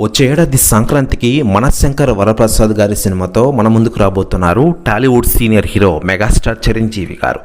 వచ్చే ఏడాది సంక్రాంతికి మనశంకర్ వరప్రసాద్ గారి సినిమాతో మన ముందుకు రాబోతున్నారు Tollywood senior hero megastar Chiranjeevi గారు.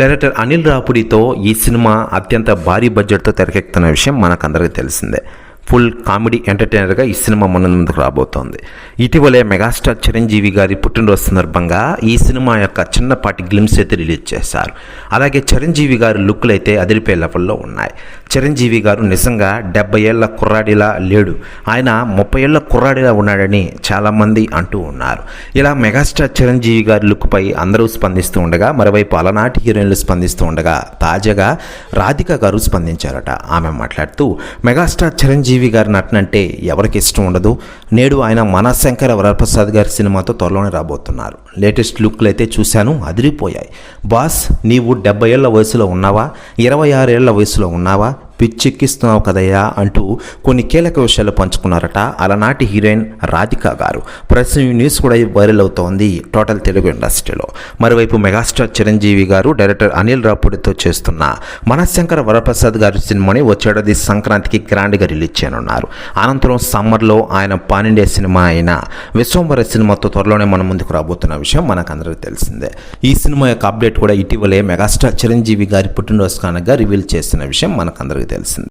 డైరెక్టర్ అనిల్ రాపుడితో ఈ సినిమా అత్యంత భారీ బడ్జెట్తో తెరకెక్కుతున్న విషయం మనకందరికీ తెలిసిందే. ఫుల్ కామెడీ ఎంటర్టైనర్గా ఈ సినిమా మన ముందుకు రాబోతోంది. ఇటీవలే మెగాస్టార్ చిరంజీవి గారి పుట్టినరోజు సందర్భంగా ఈ సినిమా యొక్క చిన్నపాటి గ్లిమ్స్ అయితే రిలీజ్ చేశారు. అలాగే చిరంజీవి గారి లుక్లు అయితే అదిరిపోయే లెవెల్లో ఉన్నాయి. చిరంజీవి గారు నిజంగా 70 ఏళ్ల కుర్రాడిలా లేడు, ఆయన 30 ఏళ్ల కుర్రాడిలా ఉన్నాడని చాలామంది అంటూ ఉన్నారు. ఇలా మెగాస్టార్ చిరంజీవి గారి లుక్పై అందరూ స్పందిస్తూ ఉండగా, మరోవైపు అలనాటి హీరోయిన్లు స్పందిస్తూ ఉండగా తాజాగా రాధిక గారు స్పందించారట. ఆమె మాట్లాడుతూ, మెగాస్టార్ చిరంజీవి గారి నటన అంటే ఎవరికి ఇష్టం ఉండదు. నేడు ఆయన మనశంకర వరప్రసాద్ గారి సినిమాతో త్వరలోనే రాబోతున్నారు. లేటెస్ట్ లుక్లు అయితే చూశాను, అదిరిపోయాయి. బాస్, నీవు 70 ఏళ్ల వయసులో ఉన్నావా, 26 ఏళ్ల వయసులో ఉన్నావా, పిచ్చెక్కిస్తున్నావు కదయ్యా అంటూ కొన్ని కీలక విషయాలు పంచుకున్నారట అలనాటి హీరోయిన్ రాధిక గారు. ప్రస్తుతం ఈ న్యూస్ కూడా వైరల్ అవుతోంది టోటల్ తెలుగు ఇండస్ట్రీలో. మరోవైపు మెగాస్టార్ చిరంజీవి గారు డైరెక్టర్ అనిల్ రాపుడితో చేస్తున్న మనశంకర వరప్రసాద్ గారి సినిమాని వచ్చేడాది సంక్రాంతికి గ్రాండ్గా రిలీజ్ చేయనున్నారు. అనంతరం సమ్మర్లో ఆయన పాన్ ఇండియా సినిమా అయిన విశ్వంబర సినిమాతో త్వరలోనే మన ముందుకు రాబోతున్న విషయం మనకందరికీ తెలిసిందే. ఈ సినిమా యొక్క అప్డేట్ కూడా ఇటీవలే మెగాస్టార్ చిరంజీవి గారి పుట్టినరోజు కానుకగా రివీల్ చేస్తున్న విషయం మనకందరికీ తెలిసింది.